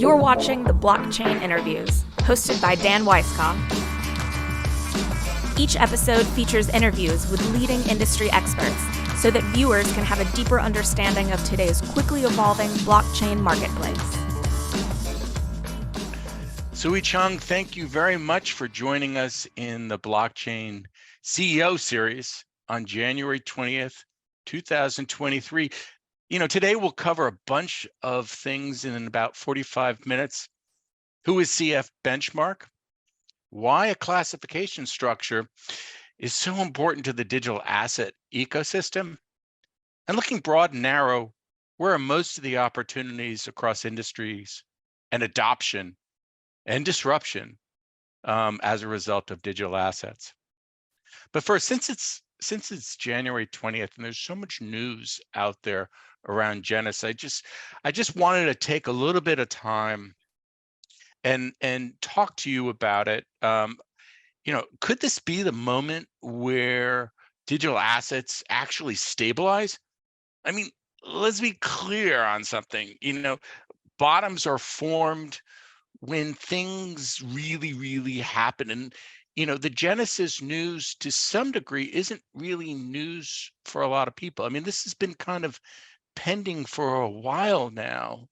You're watching the Blockchain Interviews, hosted by Dan Weiskopf. Each episode features interviews with leading industry experts so that viewers can have a deeper understanding of today's quickly evolving blockchain marketplace. Sui Chung, thank you very much for joining us in the Blockchain CEO series on January 20th, 2023. Today we'll cover a bunch of things in about 45 minutes. Who is CF Benchmark? Why a classification structure is so important to the digital asset ecosystem? And looking broad and narrow, where are most of the opportunities across industries and adoption and disruption as a result of digital assets? But first, since it's January 20th and there's so much news out there around Genesis, I just wanted to take a little bit of time and talk to you about it. Could this be the moment where digital assets actually stabilize? I mean, let's be clear on something. Bottoms are formed when things really, really happen. And, the Genesis news to some degree isn't really news for a lot of people. I mean, this has been kind of pending for a while now.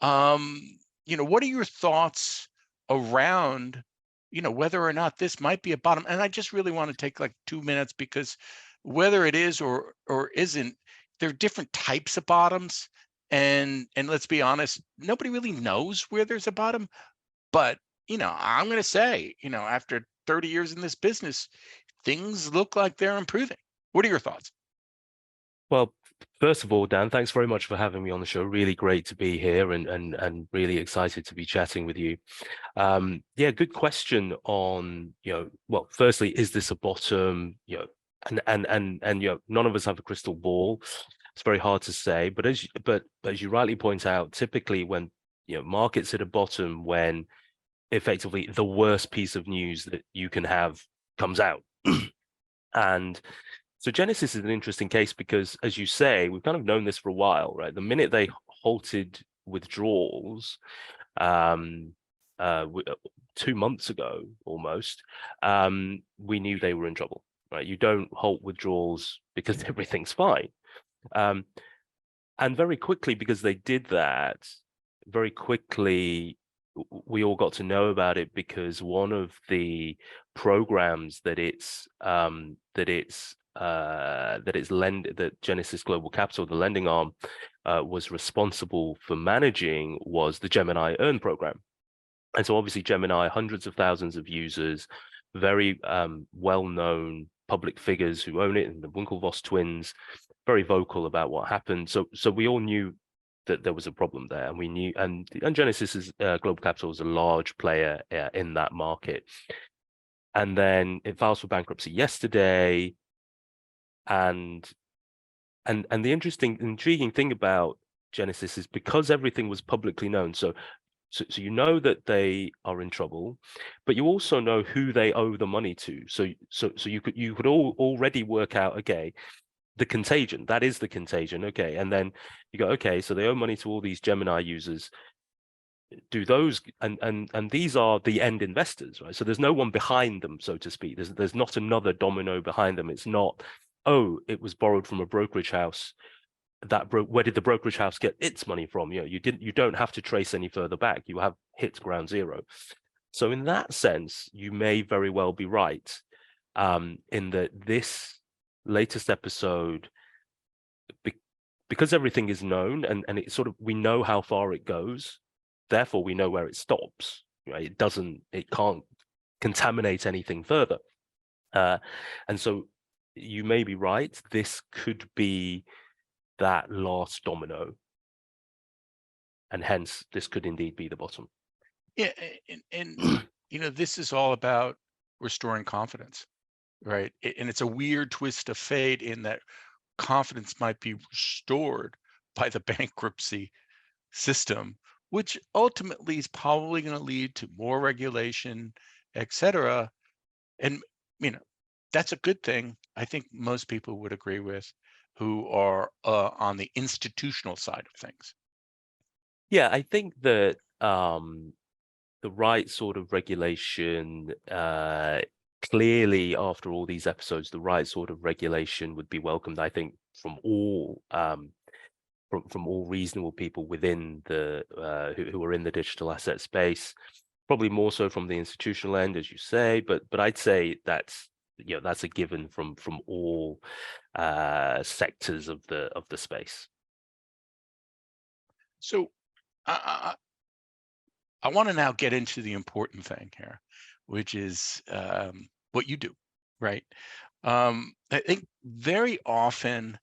What are your thoughts around, whether or not this might be a bottom? And I just really want to take like 2 minutes, because whether it is or isn't, there are different types of bottoms. And let's be honest, nobody really knows where there's a bottom. But, I'm going to say, after 30 years in this business, things look like they're improving. What are your thoughts? Well, first of all, Dan, thanks very much for having me on the show. Really great to be here and really excited to be chatting with you. Yeah, good question on, well, firstly, is this a bottom? And none of us have a crystal ball. It's very hard to say, but as you rightly point out, typically when markets hit a bottom, when effectively the worst piece of news that you can have comes out. And so Genesis is an interesting case because, as you say, we've kind of known this for a while, right? The minute they halted withdrawals 2 months ago almost, we knew they were in trouble, right? You don't halt withdrawals because everything's fine. And very quickly, because they did that, very quickly, we all got to know about it because one of the programs that Genesis Global Capital, the lending arm, was responsible for managing was the Gemini Earn program. And so obviously Gemini, hundreds of thousands of users, very well-known public figures who own it, and the Winklevoss twins, very vocal about what happened. So we all knew that there was a problem there, and we knew, and Genesis Global Capital is a large player in that market. And then it files for bankruptcy yesterday. And the intriguing thing about Genesis is because everything was publicly known. So you know that they are in trouble, but you also know who they owe the money to. So you could already work out, okay, the contagion, that is the contagion, okay, and then you go, okay, so they owe money to all these Gemini users. Do those and these are the end investors, right? So there's no one behind them, so to speak. There's not another domino behind them. It's not, oh, it was borrowed from a brokerage house. Where did the brokerage house get its money from? You don't have to trace any further back. You have hit ground zero. So in that sense, you may very well be right, in that this latest episode, because everything is known and it sort of, we know how far it goes, therefore we know where it stops, right? It can't contaminate anything further. And so you may be right, this could be that last domino, and hence this could indeed be the bottom. Yeah, and this is all about restoring confidence, right? And it's a weird twist of fate in that confidence might be restored by the bankruptcy system, which ultimately is probably going to lead to more regulation, et cetera. And, that's a good thing. I think most people would agree with, who are on the institutional side of things. Yeah, I think that the right sort of regulation, clearly after all these episodes, the right sort of regulation would be welcomed, I think, from all from all reasonable people within the who are in the digital asset space. Probably more so from the institutional end, as you say, but I'd say that's that's a given from all sectors of the space. So I want to now get into the important thing here, which is what you do, right? I think very often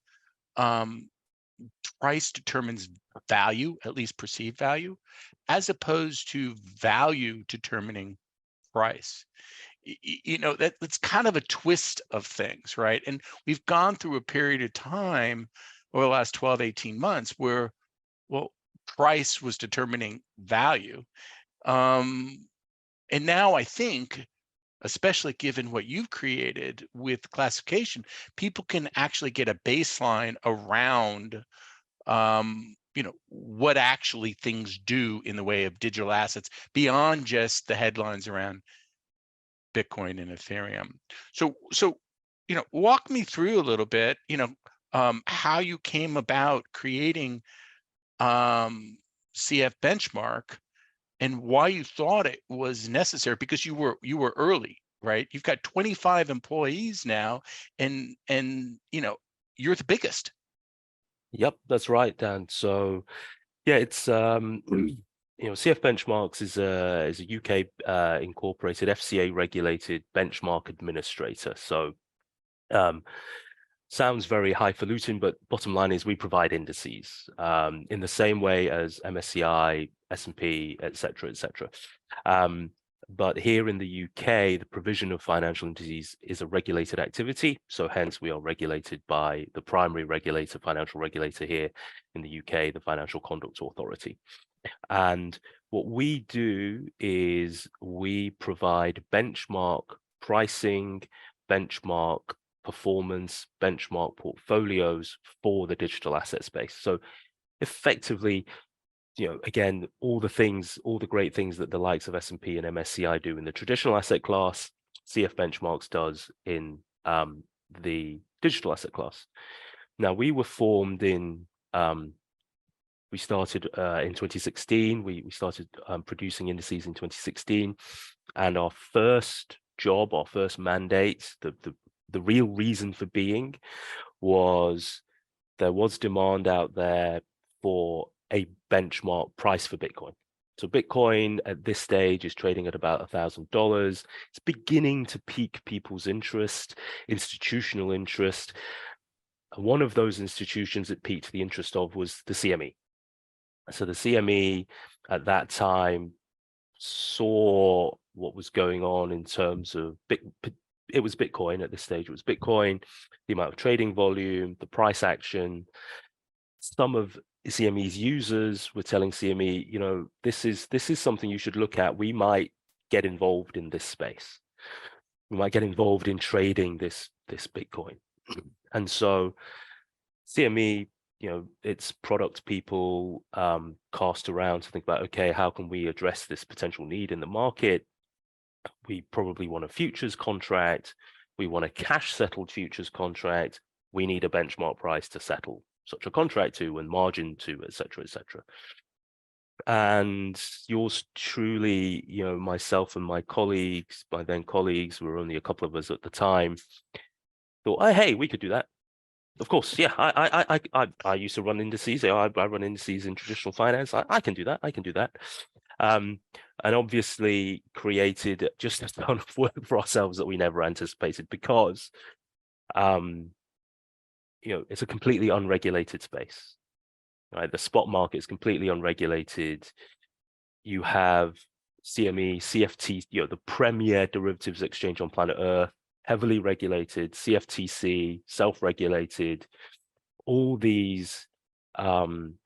price determines value, at least perceived value, as opposed to value determining price. That's kind of a twist of things, right? And we've gone through a period of time over the last 12, 18 months where, well, price was determining value. And now I think, especially given what you've created with classification, people can actually get a baseline around what actually things do in the way of digital assets beyond just the headlines around Bitcoin and Ethereum. So walk me through a little bit, how you came about creating CF Benchmark and why you thought it was necessary, because you were early, right? You've got 25 employees now, and you're the biggest. Yep, that's right, Dan. So yeah, it's CF Benchmarks is a UK incorporated FCA regulated benchmark administrator. So sounds very highfalutin, but bottom line is we provide indices in the same way as MSCI, S&P, et cetera, et cetera. But here in the UK, the provision of financial indices is a regulated activity. So hence we are regulated by the primary regulator, financial regulator here in the UK, the Financial Conduct Authority. And what we do is we provide benchmark pricing, benchmark performance, benchmark portfolios for the digital asset space. So effectively, again, all the great things that the likes of S&P and MSCI do in the traditional asset class, CF Benchmarks does in the digital asset class. Now, we were formed we started in 2016. We started producing indices in 2016, and our first job, our first mandate, the real reason for being was there was demand out there for a benchmark price for Bitcoin. So Bitcoin at this stage is trading at about $1,000. It's beginning to pique people's interest, institutional interest. One of those institutions that piqued the interest of was the CME. So the CME at that time saw what was going on in terms of it was Bitcoin at this stage. It was Bitcoin, the amount of trading volume, the price action. Some of CME's users were telling CME, this is something you should look at. We might get involved in this space. We might get involved in trading this Bitcoin. And so CME, its product people cast around to think about, okay, how can we address this potential need in the market? We probably want a futures contract. We want a cash settled futures contract. We need a benchmark price to settle such a contract to, and margin to, et cetera, et cetera. And yours truly, myself and my colleagues, my then colleagues, were only a couple of us at the time, thought, oh, hey, we could do that. Of course, yeah. I used to run indices. I run indices in traditional finance. I can do that. I can do that. And obviously created just a ton of work for ourselves that we never anticipated, because it's a completely unregulated space, right? The spot market is completely unregulated. You have CME, CFT, the premier derivatives exchange on planet Earth, heavily regulated, CFTC, self-regulated, all these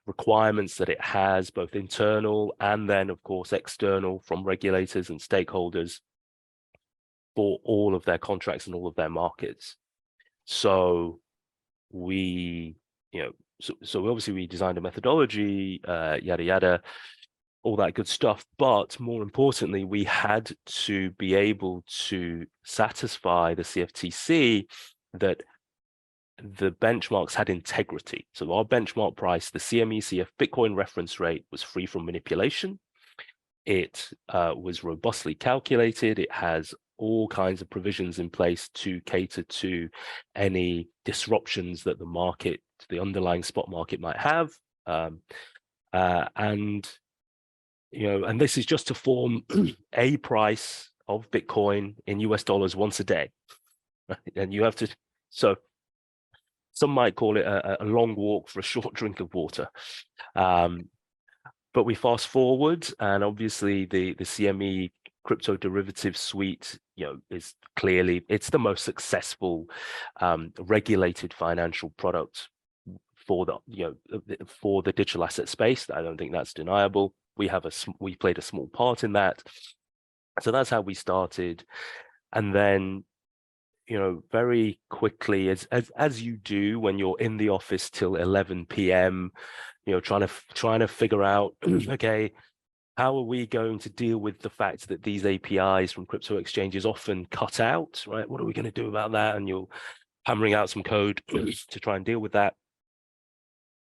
requirements that it has, both internal and then, of course, external from regulators and stakeholders for all of their contracts and all of their markets. So we, so obviously we designed a methodology, yada, yada. all that good stuff. But more importantly, we had to be able to satisfy the CFTC that the benchmarks had integrity. So our benchmark price, the CME/CF Bitcoin reference rate, was free from manipulation. It was robustly calculated. It has all kinds of provisions in place to cater to any disruptions that the market, the underlying spot market might have. And this is just to form a price of Bitcoin in US dollars once a day. And you have to, so some might call it a long walk for a short drink of water. But we fast forward, and obviously the CME crypto derivative suite, is clearly, it's the most successful regulated financial product for the digital asset space. I don't think that's deniable. We played a small part in that. So that's how we started. And then, very quickly, as you do when you're in the office till 11 p.m., trying to figure out, okay, how are we going to deal with the fact that these APIs from crypto exchanges often cut out, right? What are we going to do about that? And you're hammering out some code to try and deal with that.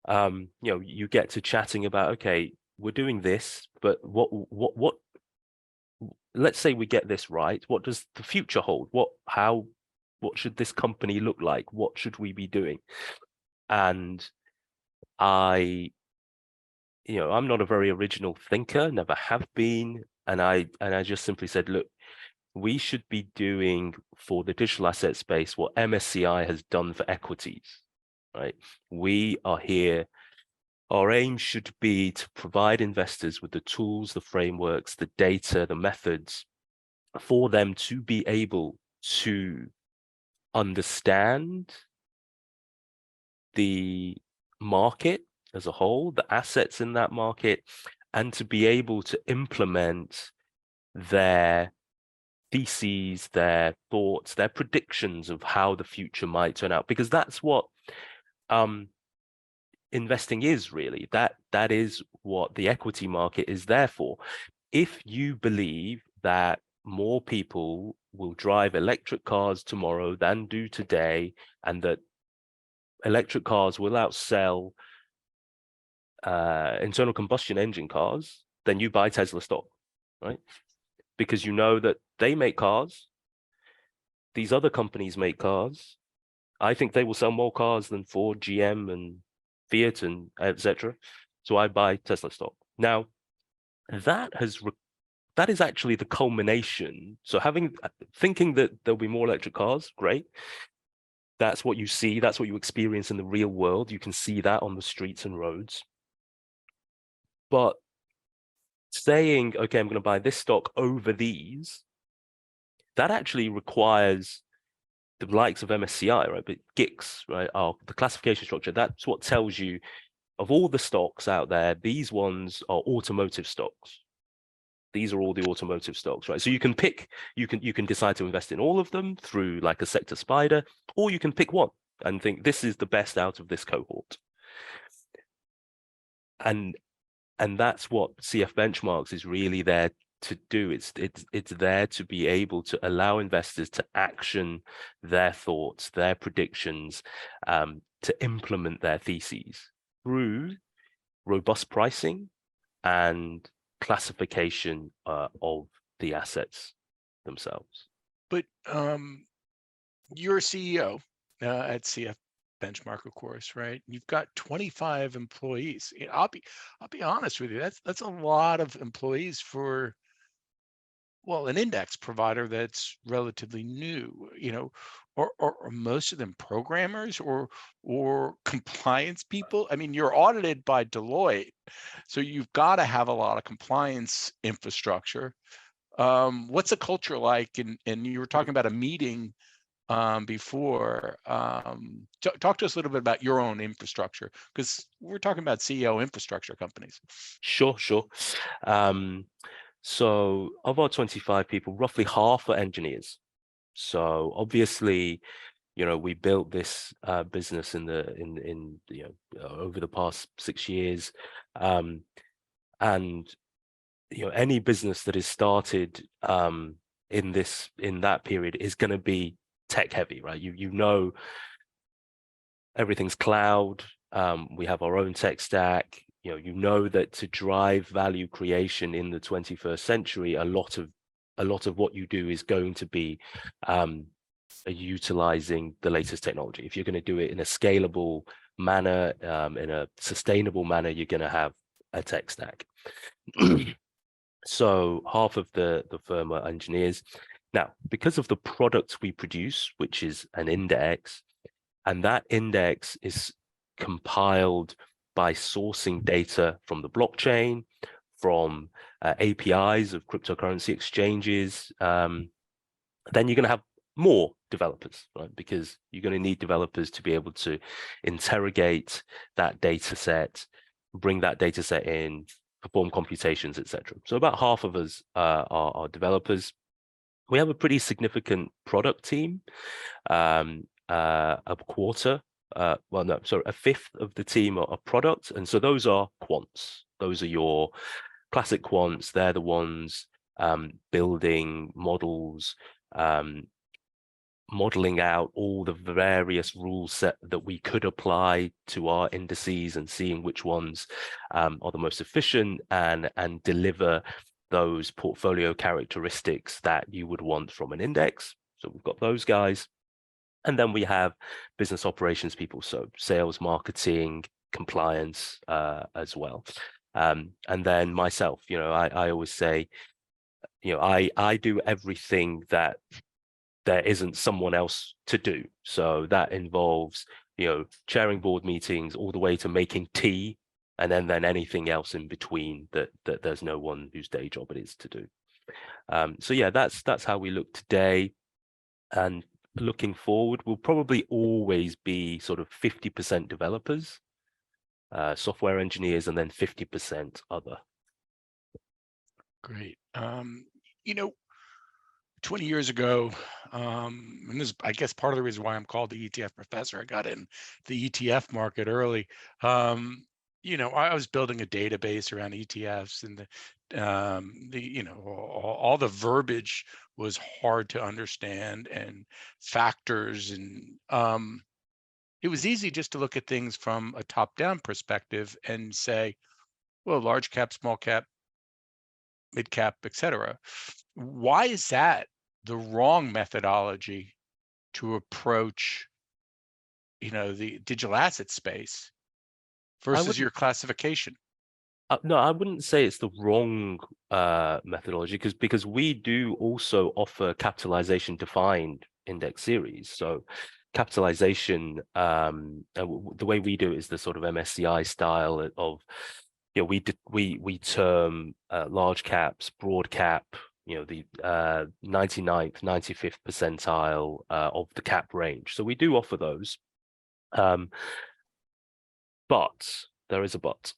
You get to chatting about, okay, we're doing this, but what let's say we get this right. What does the future hold? What should this company look like? What should we be doing? And I'm not a very original thinker, never have been. And I just simply said, look, we should be doing for the digital asset space what MSCI has done for equities, right? We are here. Our aim should be to provide investors with the tools, the frameworks, the data, the methods for them to be able to understand the market as a whole, the assets in that market, and to be able to implement their theses, their thoughts, their predictions of how the future might turn out, because that's what investing is really. That is what the equity market is there for. If you believe that more people will drive electric cars tomorrow than do today, and that electric cars will outsell internal combustion engine cars, then you buy Tesla stock, right? Because you know that they make cars, these other companies make cars. I think they will sell more cars than Ford, GM, and Fiat, and etc. So I buy Tesla stock. Now, that is actually the culmination. So thinking that there'll be more electric cars, great. That's what you see. That's what you experience in the real world. You can see that on the streets and roads. But saying, okay, I'm going to buy this stock over these, that actually requires the likes of MSCI, right? But GICS, right? The classification structure. That's what tells you of all the stocks out there, these ones are automotive stocks. These are all the automotive stocks, right? So you can pick, you can decide to invest in all of them through like a sector spider, or you can pick one and think this is the best out of this cohort. And that's what CF Benchmarks is really there to do. It's there to be able to allow investors to action their thoughts, their predictions, to implement their theses through robust pricing and classification of the assets themselves. But you're a CEO at CF Benchmark, of course, right? You've got 25 employees. I'll be honest with you. That's a lot of employees for, well, an index provider that's relatively new. Or most of them programmers or compliance people. I mean, you're audited by Deloitte, so you've got to have a lot of compliance infrastructure. What's the culture like? And you were talking about a meeting before. Talk to us a little bit about your own infrastructure, because we're talking about CEO infrastructure companies. Sure. So of our 25 people, roughly half are engineers. So obviously, we built this business over the past 6 years, and any business that is started in that period is going to be tech heavy, right? You know, everything's cloud. We have our own tech stack. You know that to drive value creation in the 21st century, a lot of what you do is going to be utilizing the latest technology. If you're going to do it in a scalable manner, in a sustainable manner, you're going to have a tech stack. So half of the firm are engineers. Now, because of the product we produce, which is an index, and that index is compiled by sourcing data from the blockchain, from APIs of cryptocurrency exchanges, then you're going to have more developers, right? Because you're going to need developers to be able to interrogate that data set, bring that data set in, perform computations, etc. So about half of us are developers. We have a pretty significant product team. A quarter, a fifth of the team are product, and so those are quants. Those are your classic quants. They're the ones building models, modeling out all the various rule set that we could apply to our indices and seeing which ones are the most efficient and deliver those portfolio characteristics that you would want from an index. So we've got those guys. And then we have business operations people, so sales, marketing, compliance as well. And then myself, I always say, I do everything that there isn't someone else to do. So that involves, chairing board meetings all the way to making tea, and then anything else in between that there's no one whose day job it is to do. So yeah, that's how we look today. And looking forward, we'll probably always be sort of 50% developers, software engineers, and then 50% other. Great. 20 years ago, and this is, I guess, part of the reason why I'm called the ETF professor. I got in the ETF market early. I was building a database around ETFs, and all the verbiage was hard to understand, and factors, and it was easy just to look at things from a top-down perspective and say, well, large cap, small cap, mid cap, etc. Why is that the wrong methodology to approach, the digital asset space versus your classification? No, I wouldn't say it's the wrong methodology, because we do also offer capitalization defined index series. So capitalization, the way we do it is the sort of MSCI style of, we term large caps, broad cap, the 99th, 95th percentile of the cap range. So we do offer those. But there is a but.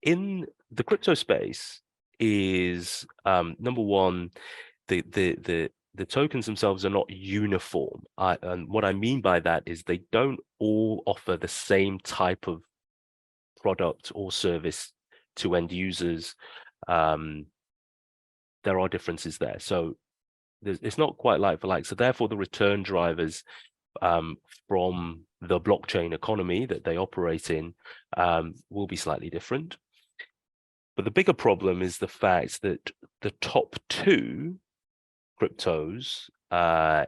In the crypto space is number one, the tokens themselves are not uniform. And what I mean by that is they don't all offer the same type of product or service to end users. There are differences there. So it's not quite like for like. So therefore, the return drivers from the blockchain economy that they operate in will be slightly different. But the bigger problem is the fact that the top two cryptos are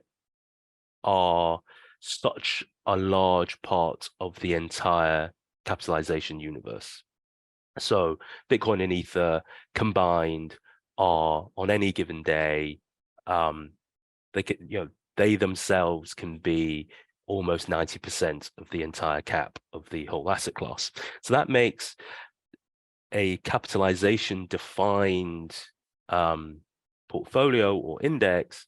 such a large part of the entire capitalization universe. So Bitcoin and Ether combined are, on any given day, they themselves can be almost 90% of the entire cap of the whole asset class. So that makes a capitalization defined portfolio or index,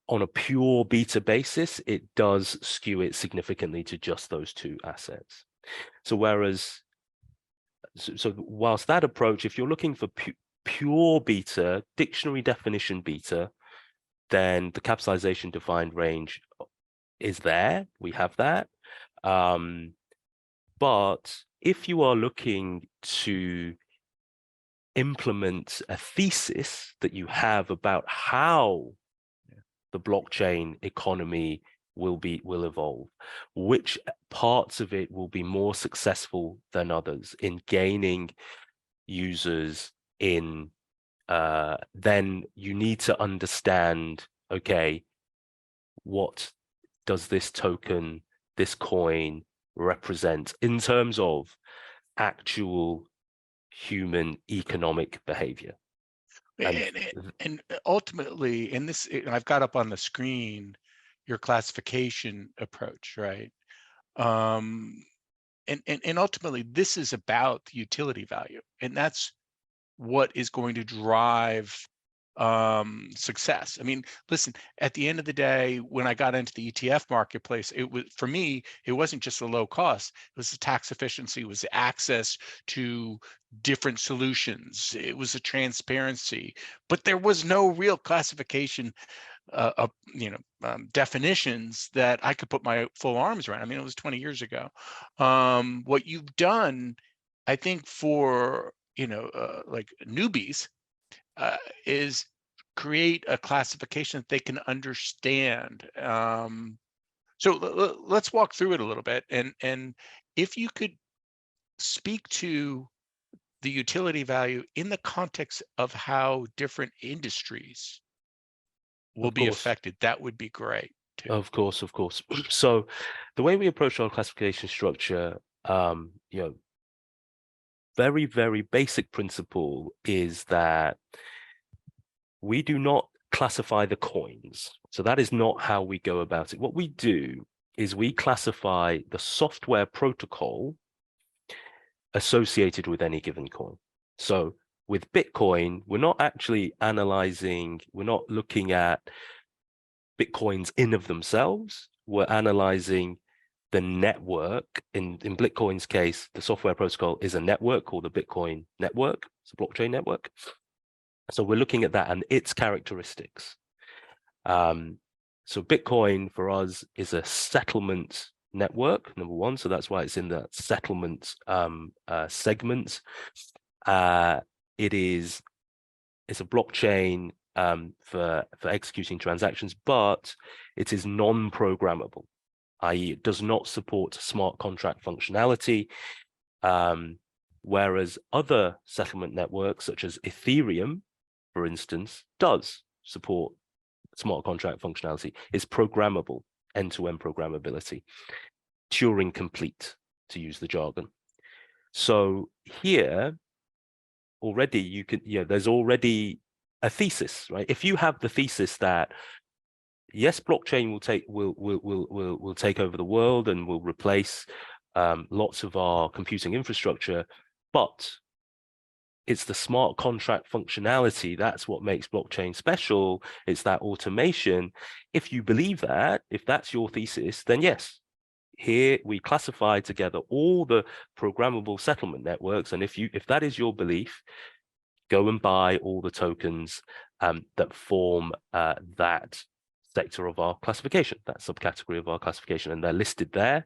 on a pure beta basis, it does skew it significantly to just those two assets. So whilst that approach, if you're looking for pure beta, dictionary definition beta, then the capitalization defined range is there. We have that. But if you are looking to implement a thesis that you have about how the blockchain economy will evolve, which parts of it will be more successful than others in gaining users in, then you need to understand, okay, what does this token, this coin represent in terms of actual human economic behavior? And ultimately, and this, I've got up on the screen your classification approach, right? And ultimately, this is about the utility value, and that's what is going to drive success. I mean, listen, at the end of the day, when I got into the ETF marketplace, it was, for me, it wasn't just the low cost, it was the tax efficiency, it was the access to different solutions, it was the transparency, but there was no real classification definitions that I could put my full arms around. I mean, it was 20 years ago. What you've done, I think, for like newbies, is create a classification that they can understand. So let's walk through it a little bit, and if you could speak to the utility value in the context of how different industries will Of be course. affected, that would be great too. Of course, of course. So the way we approach our classification structure, very, very basic principle is that we do not classify the coins. So that is not how we go about it. What we do is we classify the software protocol associated with any given coin. So with Bitcoin, we're not actually analyzing, we're not looking at Bitcoins in of themselves. We're analyzing the network. In Bitcoin's case, the software protocol is a network called the Bitcoin network. It's a blockchain network. So we're looking at that and its characteristics. So Bitcoin for us is a settlement network, number one. So that's why it's in the settlement segment. It's a blockchain for executing transactions, but it is non-programmable, i.e. it does not support smart contract functionality, whereas other settlement networks such as Ethereum, for instance, does support smart contract functionality. It's programmable, end-to-end programmability, Turing complete, to use the jargon. So here already you can, there's already a thesis, right? If you have the thesis that yes, blockchain will take over the world and will replace lots of our computing infrastructure, but it's the smart contract functionality that's what makes blockchain special. It's that automation. If you believe that, if that's your thesis, then yes, here we classify together all the programmable settlement networks, and if that is your belief, go and buy all the tokens that form that sector of our classification, that subcategory of our classification, and they're listed there.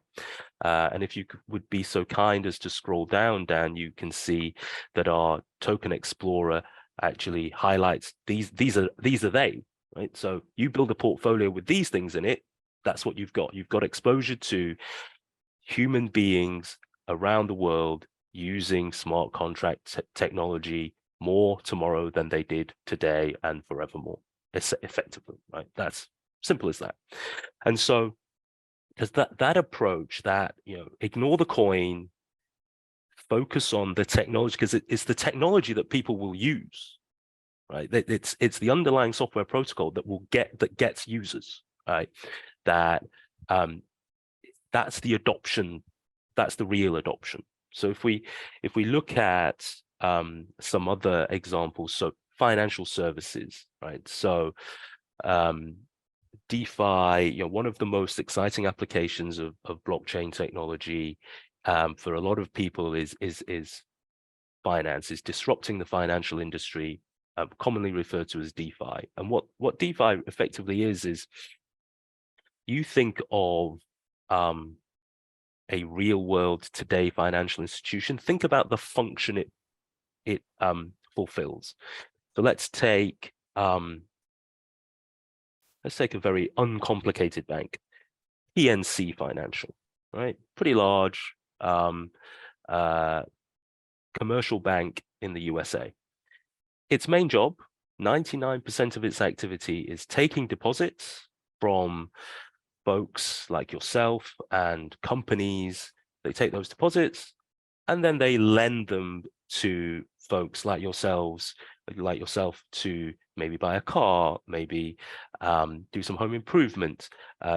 And if you would be so kind as to scroll down, Dan, you can see that our token explorer actually highlights these are they, right? So you build a portfolio with these things in it, that's what you've got. You've got exposure to human beings around the world using smart contract technology more tomorrow than they did today and forevermore, effectively, right? That's simple as that. And so because that approach, that ignore the coin, focus on the technology, because it's the technology that people will use, right? It's the underlying software protocol that gets users, right? That's the adoption, that's the real adoption. So if we look at some other examples, so financial services, right? So DeFi, one of the most exciting applications of blockchain technology for a lot of people is finance, is disrupting the financial industry, commonly referred to as DeFi. And what DeFi effectively is you think of a real world today financial institution, think about the function it fulfills. So let's take a very uncomplicated bank, PNC Financial, right? Pretty large commercial bank in the USA. Its main job, 99% of its activity, is taking deposits from folks like yourself and companies. They take those deposits and then they lend them to folks like yourself to maybe buy a car, maybe do some home improvement,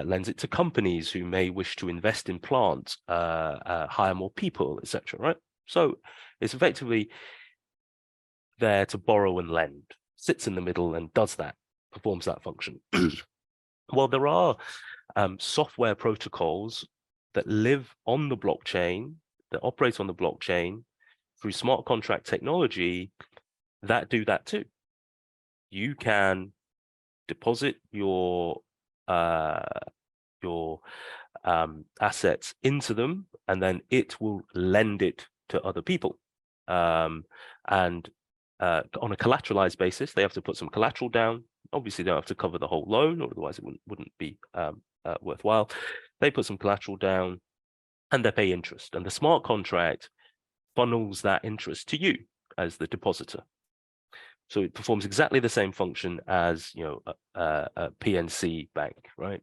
lends it to companies who may wish to invest in plants, hire more people, etc. Right? So it's effectively there to borrow and lend, sits in the middle and does that, performs that function. Well, there are software protocols that live on the blockchain, that operate on the blockchain through smart contract technology that do that too. You can deposit your assets into them, and then it will lend it to other people. And on a collateralized basis, they have to put some collateral down. Obviously, they don't have to cover the whole loan, or otherwise it wouldn't be worthwhile. They put some collateral down, and they pay interest. And the smart contract funnels that interest to you as the depositor. So it performs exactly the same function as a PNC bank, right?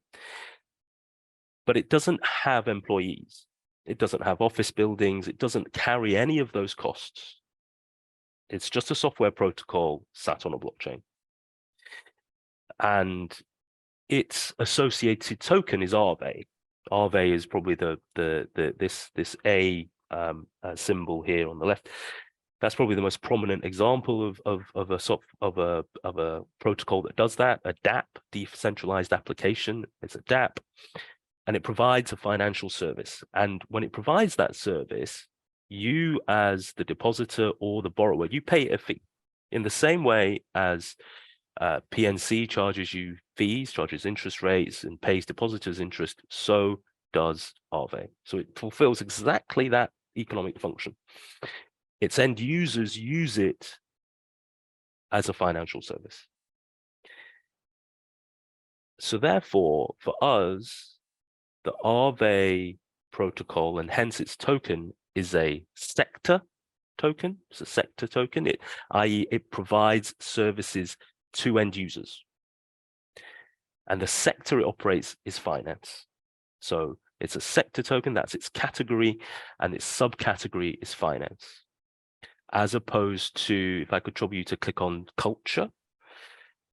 But it doesn't have employees. It doesn't have office buildings. It doesn't carry any of those costs. It's just a software protocol sat on a blockchain. And its associated token is Aave. Aave is probably this A symbol here on the left. That's probably the most prominent example of a protocol that does that. A DApp, decentralized application. It's a DApp, and it provides a financial service. And when it provides that service, you as the depositor or the borrower, you pay a fee in the same way as PNC charges you fees, charges interest rates, and pays depositors interest. So does Aave. So it fulfills exactly that economic function. Its end users use it as a financial service. So therefore, for us, the Aave protocol, and hence its token, is a sector token. It's a sector token, i.e. it provides services to end users. And the sector it operates is finance. So it's a sector token, that's its category, and its subcategory is finance. As opposed to, if I could trouble you to click on culture.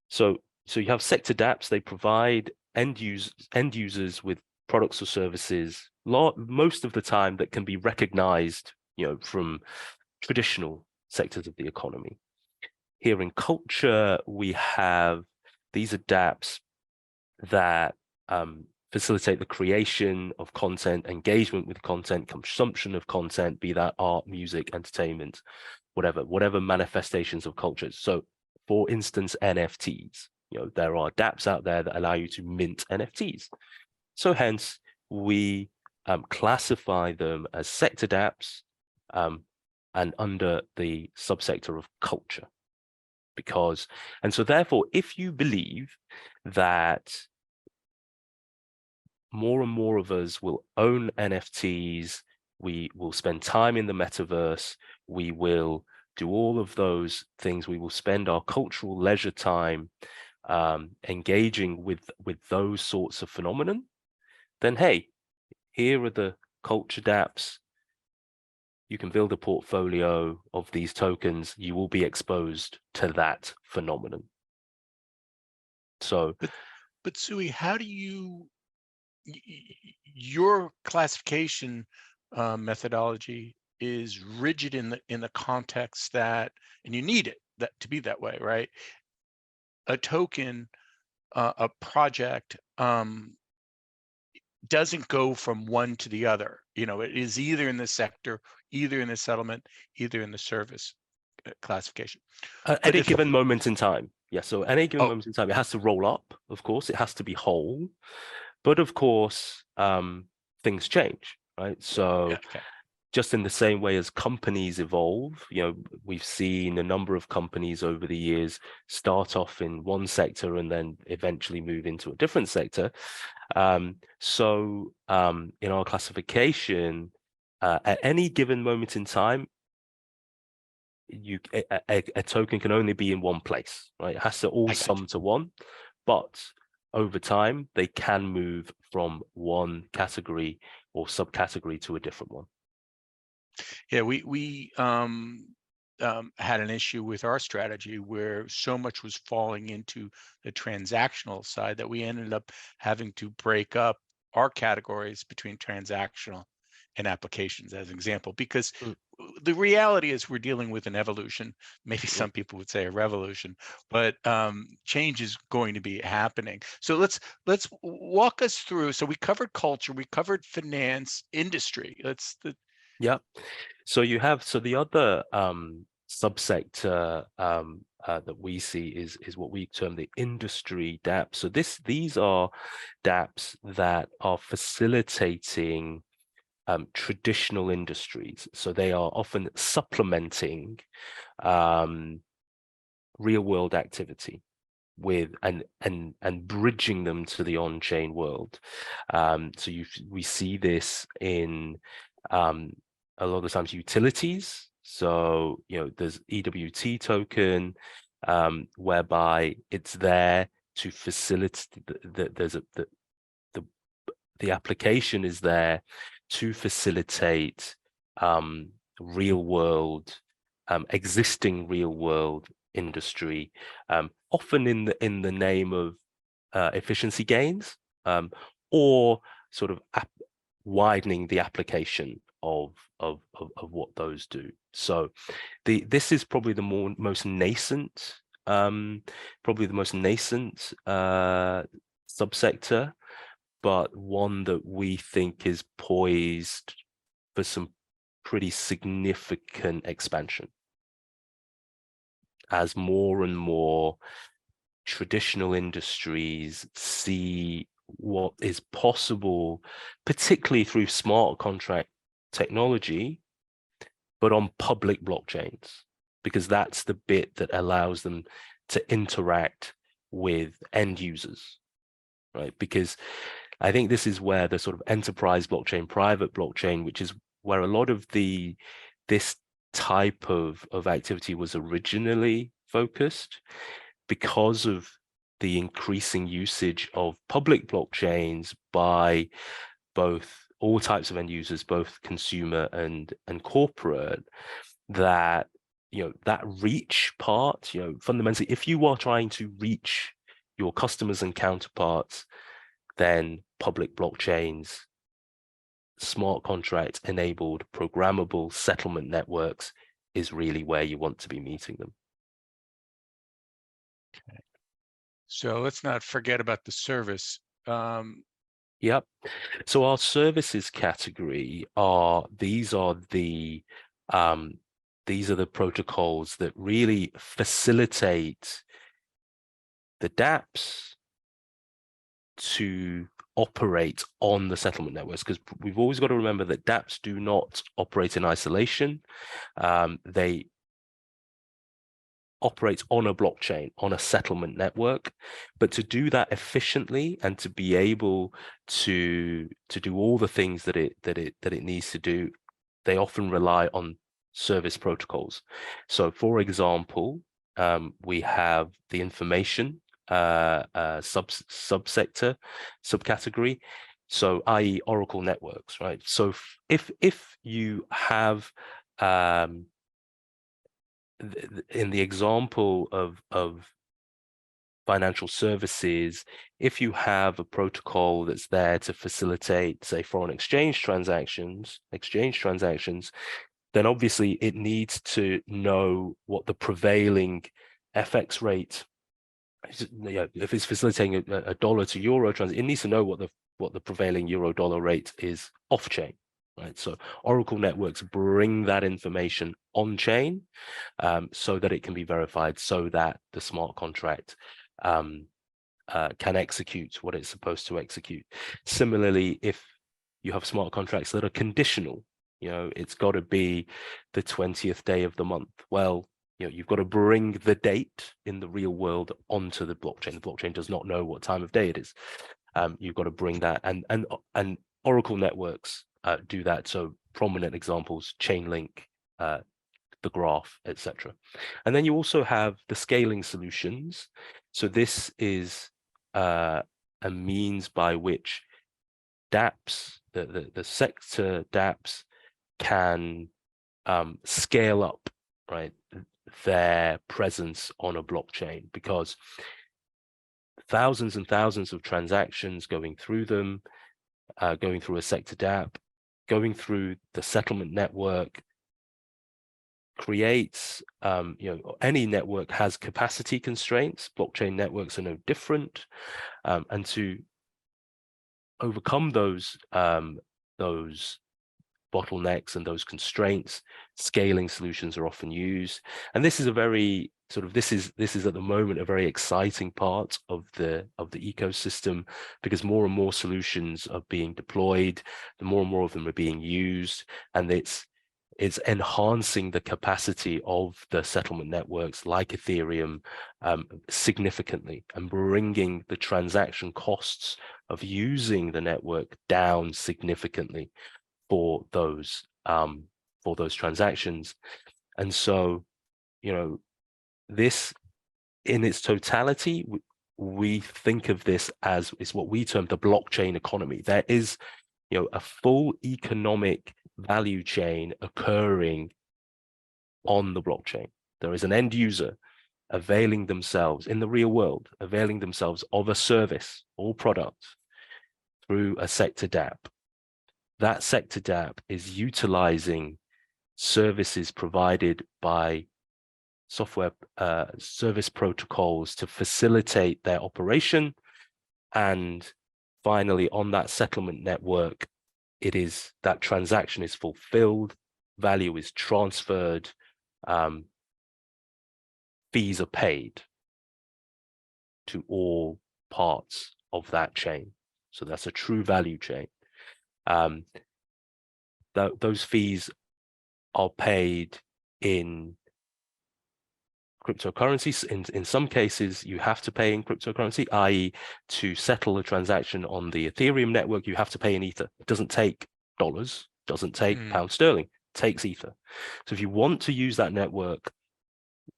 So you have sector dApps, they provide end users with products or services, most of the time that can be recognized, from traditional sectors of the economy. Here in culture, we have, these are dApps that facilitate the creation of content, engagement with content, consumption of content, be that art, music, entertainment, whatever manifestations of culture. So for instance, NFTs, there are dApps out there that allow you to mint NFTs. So hence we classify them as sector dApps and under the subsector of culture. And so therefore, if you believe that more and more of us will own NFTs, we will spend time in the metaverse, we will do all of those things, we will spend our cultural leisure time engaging with those sorts of phenomenon, then hey, here are the culture dApps. You can build a portfolio of these tokens, you will be exposed to that phenomenon. So, but Sui, how do your classification methodology is rigid in the context that, and you need it to be that way, right? A token, a project doesn't go from one to the other. It is either in the sector, either in the settlement, either in the service classification. At any given moment in time. Yeah, so at any given moment in time, it has to roll up, of course, it has to be whole. But of course, things change, right? So Okay. just in the same way as companies evolve, we've seen a number of companies over the years start off in one sector and then eventually move into a different sector. So in our classification, at any given moment in time, a token can only be in one place, right? It has to all I got sum to one, but over time they can move from one category or subcategory to a different one. Yeah, we had an issue with our strategy where so much was falling into the transactional side that we ended up having to break up our categories between transactional and applications, as an example, because Mm, the reality is we're dealing with an evolution. Maybe mm. some people would say a revolution, but change is going to be happening. So let's walk us through. So we covered culture, we covered finance, industry. Yeah. So the other subsector that we see is what we term the industry dApps. So these are dApps that are facilitating traditional industries. So they are often supplementing real world activity with and bridging them to the on-chain world. So we see this in a lot of times utilities. So there's EWT token whereby it's there to facilitate the application is there to facilitate real world existing real world industry, often in the name of efficiency gains, or sort of widening the application of what those do. So this is probably the most nascent subsector, but one that we think is poised for some pretty significant expansion as more and more traditional industries see what is possible, particularly through smart contract technology, but on public blockchains, because that's the bit that allows them to interact with end users, right? Because I think this is where the sort of enterprise blockchain, private blockchain, which is where a lot of this type of activity was originally focused, because of the increasing usage of public blockchains by both all types of end users, both consumer and corporate, that that reach part, fundamentally, if you are trying to reach your customers and counterparts, then public blockchains, smart contract enabled programmable settlement networks is really where you want to be meeting them. Okay. So let's not forget about the service. Yep. So our services category these are the protocols that really facilitate the dApps to operate on the settlement networks, because we've always got to remember that dApps do not operate in isolation. They operate on a blockchain, on a settlement network, but to do that efficiently and to be able to do all the things that it needs to do, they often rely on service protocols. So for example, we have the information subcategory, so i.e. Oracle networks, right? So if you have in the example of financial services, if you have a protocol that's there to facilitate, say, foreign exchange transactions, then obviously it needs to know what the prevailing FX rate, if it's facilitating a dollar to euro transaction, it needs to know what the prevailing euro dollar rate is off chain, right? So Oracle networks bring that information on chain, so that it can be verified, so that the smart contract can execute what it's supposed to execute. Similarly, if you have smart contracts that are conditional. It's got to be the 20th day of the month. Well, you've got to bring the date in the real world onto the blockchain. The blockchain does not know what time of day it is. You've got to bring that, and Oracle networks do that. So prominent examples: Chainlink, the graph, etc. And then you also have the scaling solutions. So this is a means by which dApps, the sector dApps, can scale up, right, their presence on a blockchain, because thousands and thousands of transactions going through them, going through a sector dApp, going through the settlement network, creates, any network has capacity constraints. Blockchain networks are no different, and to overcome those bottlenecks and those constraints, scaling solutions are often used. And this is a very this is at the moment a very exciting part of the ecosystem, because more and more solutions are being deployed, the more and more of them are being used, and it's enhancing the capacity of the settlement networks like Ethereum significantly, and bringing the transaction costs of using the network down significantly for those transactions. And so, this in its totality, we think of this as is what we term the blockchain economy. There is, a full economic value chain occurring on the blockchain. There is an end user availing themselves in the real world, availing themselves of a service or product through a sector dApp. That sector dApp is utilizing services provided by software service protocols to facilitate their operation. And finally, on that settlement network, that transaction is fulfilled, value is transferred, fees are paid to all parts of that chain. So that's a true value chain. Those fees are paid in cryptocurrencies. In some cases, you have to pay in cryptocurrency, i.e. to settle a transaction on the Ethereum network, you have to pay in Ether. It doesn't take dollars, doesn't take pound sterling, it takes Ether. So if you want to use that network,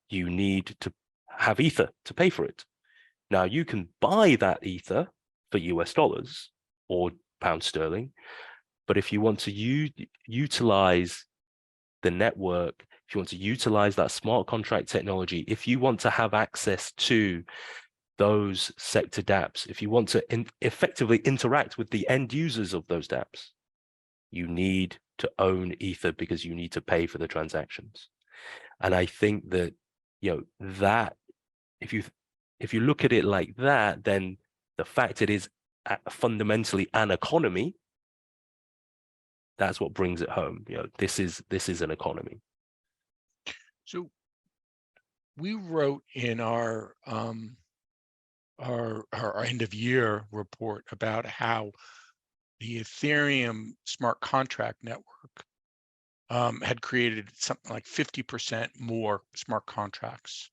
you need to have Ether to pay for it. Now, you can buy that Ether for US dollars or pound sterling, but if you want to utilize the network, if you want to utilize that smart contract technology, if you want to have access to those sector dApps, if you want to effectively interact with the end users of those dApps, you need to own Ether, because you need to pay for the transactions. And I think that, that if you look at it like that, then the fact it is fundamentally an economy, that's what brings it home. This is an economy. So we wrote in our end of year report about how the Ethereum smart contract network had created something like 50% more smart contracts.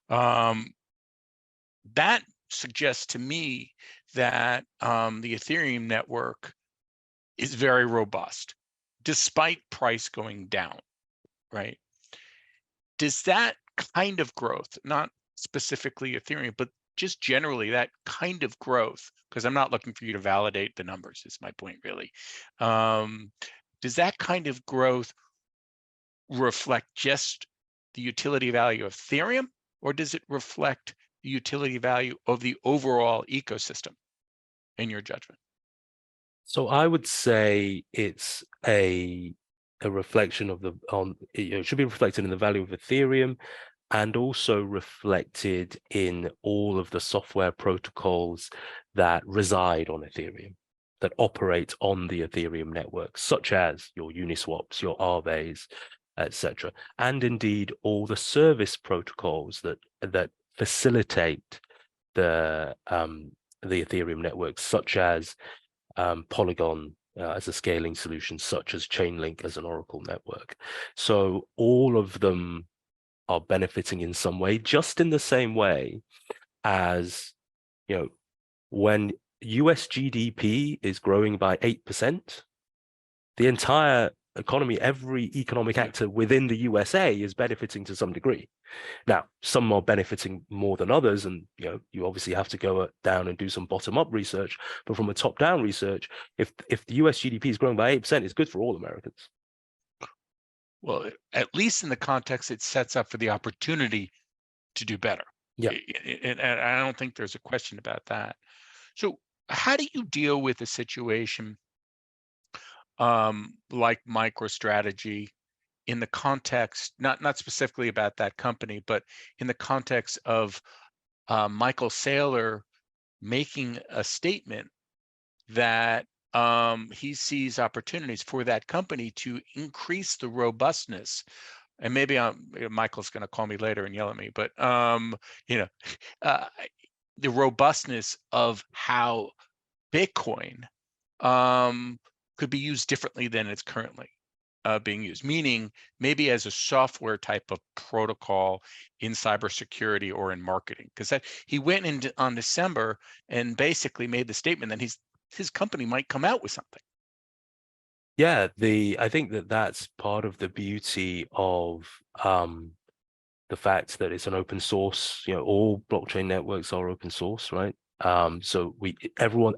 That suggests to me that the Ethereum network is very robust, despite price going down, right? Does that kind of growth, not specifically Ethereum, but just generally that kind of growth, because I'm not looking for you to validate the numbers, is my point really. Does that kind of growth reflect just the utility value of Ethereum, or does it reflect the utility value of the overall ecosystem, in your judgment? So I would say it's a reflection of it should be reflected in the value of Ethereum, and also reflected in all of the software protocols that reside on Ethereum, that operate on the Ethereum network, such as your Uniswaps, your Aves, etc., and indeed all the service protocols that facilitate the Ethereum network, such as Polygon, as a scaling solution, such as Chainlink as an Oracle network. So all of them are benefiting in some way, just in the same way as, when US GDP is growing by 8%, the entire economy, every economic actor within the USA is benefiting to some degree. Now, some are benefiting more than others, and you obviously have to go down and do some bottom-up research. But from a top-down research, if the US GDP is growing by 8%, it's good for all Americans. Well, at least in the context, it sets up for the opportunity to do better. Yeah. And I don't think there's a question about that. So how do you deal with a situation like MicroStrategy in the context, not specifically about that company, but in the context of Michael Saylor making a statement that he sees opportunities for that company to increase the robustness? And maybe Michael's going to call me later and yell at me, but uh, the robustness of how Bitcoin could be used differently than it's currently being used, meaning maybe as a software type of protocol in cybersecurity or in marketing. Because he went in on December and basically made the statement that his company might come out with something. Yeah, I think that's part of the beauty of the fact that it's an open source. All blockchain networks are open source, right? So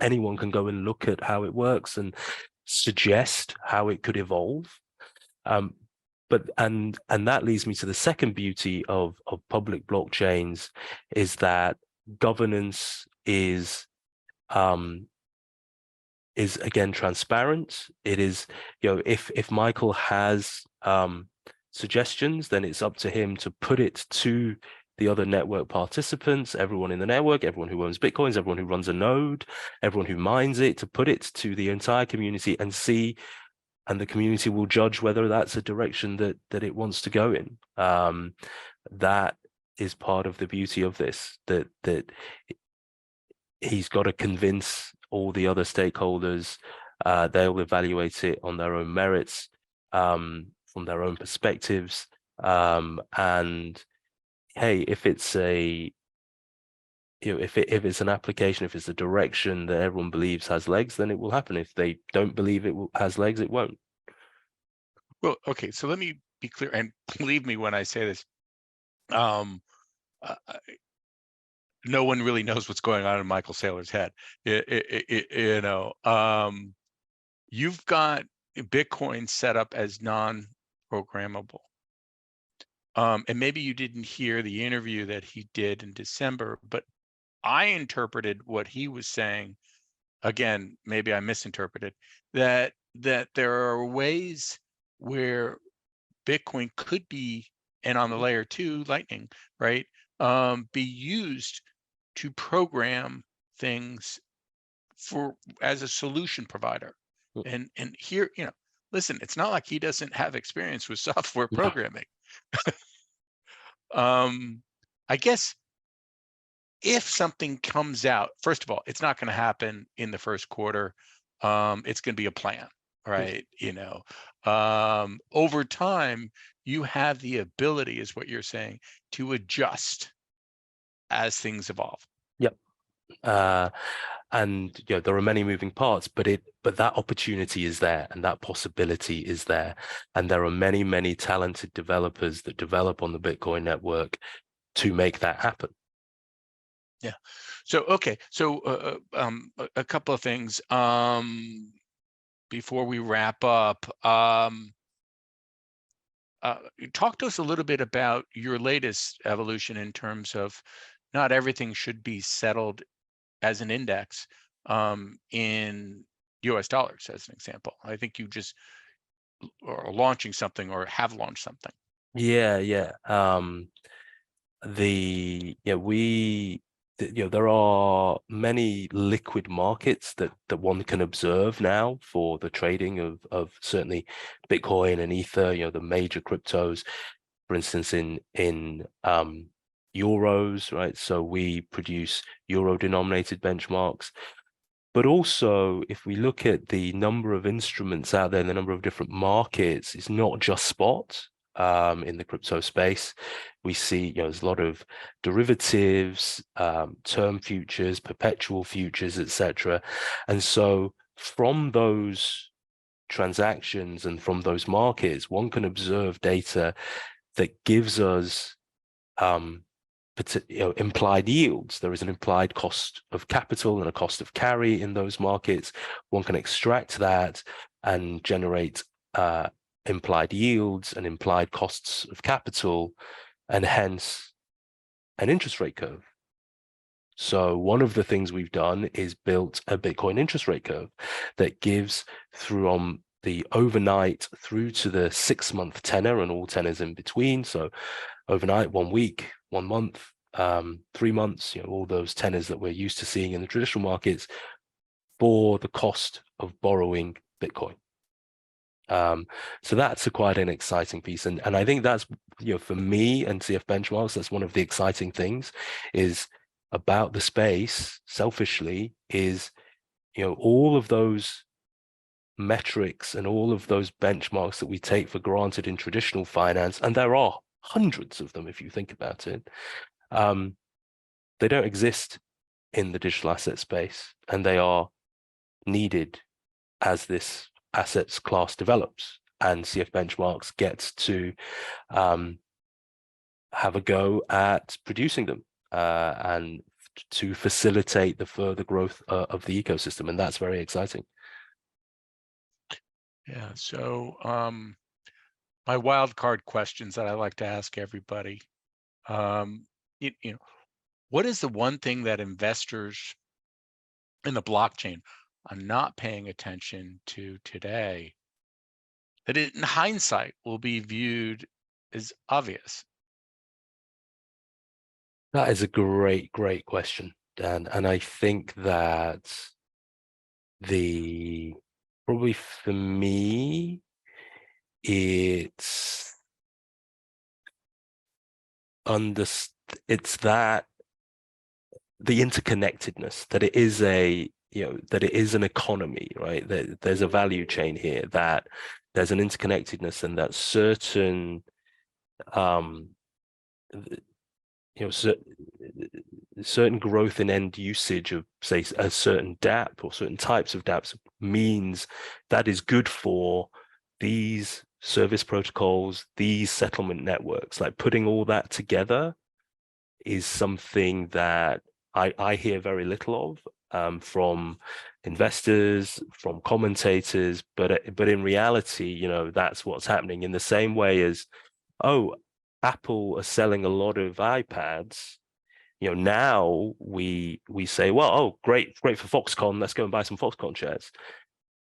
anyone can go and look at how it works and suggest how it could evolve. But that leads me to the second beauty of public blockchains, is that governance is again transparent. It is, if Michael has suggestions, then it's up to him to put it to the other network participants, everyone in the network, everyone who owns Bitcoins, everyone who runs a node, everyone who mines it, to put it to the entire community and see, and the community will judge whether that's a direction that it wants to go in. That is part of the beauty of this, that he's got to convince all the other stakeholders. They'll evaluate it on their own merits, from their own perspectives. And hey, if it's if it's an application, if it's a direction that everyone believes has legs, then it will happen. If they don't believe it has legs, it won't. Well, okay, so let me be clear, and believe me when I say this. No one really knows what's going on in Michael Saylor's head. You've got Bitcoin set up as non-programmable. And maybe you didn't hear the interview that he did in December, but I interpreted what he was saying. Again, maybe I misinterpreted that there are ways where Bitcoin could be, and on the layer 2 Lightning, right, be used to program things as a solution provider. And here, listen, it's not like he doesn't have experience with software programming. I guess if something comes out, first of all, it's not going to happen in the first quarter. It's going to be a plan, right? Over time, you have the ability, is what you're saying, to adjust as things evolve. Yep. And there are many moving parts, but that opportunity is there, and that possibility is there, and there are many talented developers that develop on the Bitcoin network to make that happen. Yeah. So okay. So a couple of things before we wrap up. Talk to us a little bit about your latest evolution in terms of not everything should be settled as an index in US dollars, as an example. I think you just are launching something or have launched something. Yeah. There are many liquid markets that one can observe now for the trading of certainly Bitcoin and Ether, the major cryptos, for instance, in euros, right? So we produce euro denominated benchmarks. But also, if we look at the number of instruments out there, and the number of different markets, it's not just spot in the crypto space. We see, there's a lot of derivatives, term futures, perpetual futures, etc. And so from those transactions and from those markets, one can observe data that gives us implied yields. There is an implied cost of capital and a cost of carry in those markets. One can extract that and generate implied yields and implied costs of capital, and hence an interest rate curve. So one of the things we've done is built a Bitcoin interest rate curve that gives from the overnight through to the 6-month tenor and all tenors in between. So overnight, 1 week, 1 month, 3 months, all those tenors that we're used to seeing in the traditional markets for the cost of borrowing Bitcoin. So that's quite an exciting piece. And I think that's, for me and CF Benchmarks, that's one of the exciting things is about the space, selfishly, is, all of those metrics and all of those benchmarks that we take for granted in traditional finance, and there are hundreds of them if you think about it, they don't exist in the digital asset space, and they are needed as this assets class develops, and CF Benchmarks gets to have a go at producing them and to facilitate the further growth of the ecosystem, and that's very exciting. Yeah, so my wild card questions that I like to ask everybody, what is the one thing that investors in the blockchain are not paying attention to today that in hindsight will be viewed as obvious? That is a great question, Dan. And I think that probably for me, it's that the interconnectedness, that it is that it is an economy, right? That there's a value chain here, that there's an interconnectedness, and that certain certain growth in end usage of, say, a certain dApp or certain types of dApps means that is good for these service protocols, these settlement networks. Like, putting all that together is something that I hear very little of from investors, from commentators, but in reality, that's what's happening. In the same way as, Apple are selling a lot of iPads, now we say, well, great for Foxconn, let's go and buy some Foxconn shares.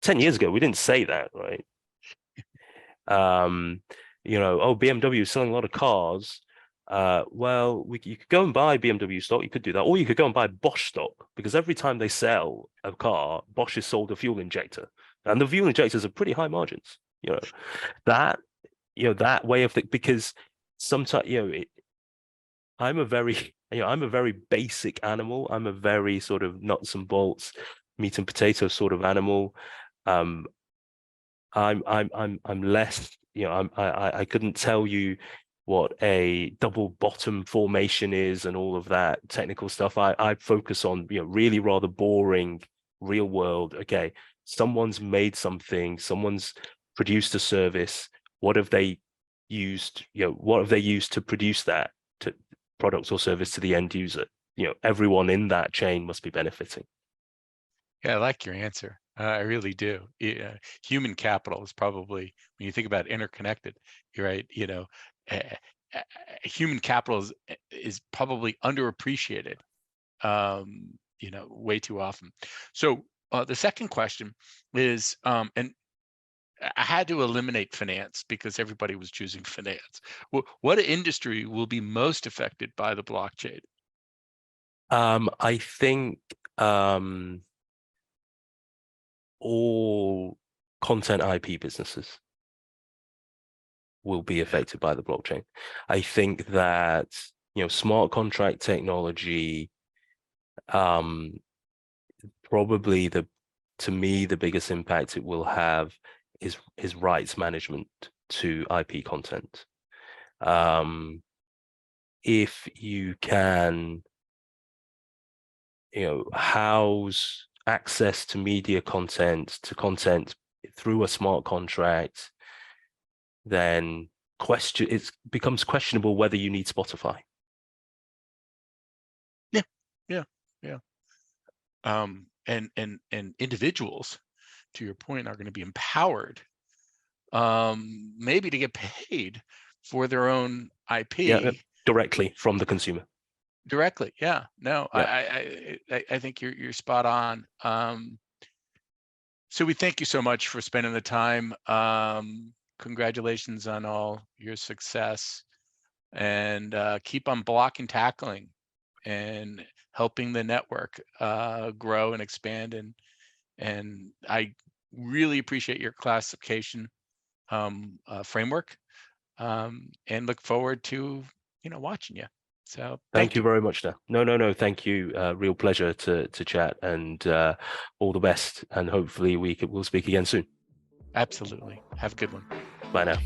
10 years ago, we didn't say that, right? BMW is selling a lot of cars. Well, you could go and buy BMW stock, you could do that, or you could go and buy Bosch stock, because every time they sell a car, Bosch has sold a fuel injector, and the fuel injectors are pretty high margins. That way of thinking, because sometimes, I'm a very basic animal. I'm a very sort of nuts and bolts, meat and potatoes sort of animal. I'm less, I couldn't tell you what a double bottom formation is and all of that technical stuff. I focus on, really rather boring real world. Okay, someone's made something, someone's produced a service. What have they used? What have they used to produce that product or service to the end user? Everyone in that chain must be benefiting. Yeah, I like your answer. I really do. Human capital is probably, when you think about interconnected, you're right. Human capital is probably underappreciated, way too often. So the second question is, and I had to eliminate finance because everybody was choosing finance. What industry will be most affected by the blockchain? I think all content IP businesses will be affected by the blockchain. I think that, smart contract technology, probably to me, the biggest impact it will have is rights management to IP content. If you can, house access to media content, through a smart contract, then it becomes questionable whether you need Spotify. Yeah. And individuals, to your point, are going to be empowered, maybe to get paid for their own IP. Yeah, directly from the consumer. Directly, yeah. No, Yeah. I think you're spot on. So we thank you so much for spending the time. Congratulations on all your success, and keep on blocking, tackling, and helping the network grow and expand. And I really appreciate your classification framework, and look forward to watching you. So Thank you very much, Dan. No. Thank you. Real pleasure to chat, and all the best. And hopefully we'll speak again soon. Absolutely. Have a good one. Bye now.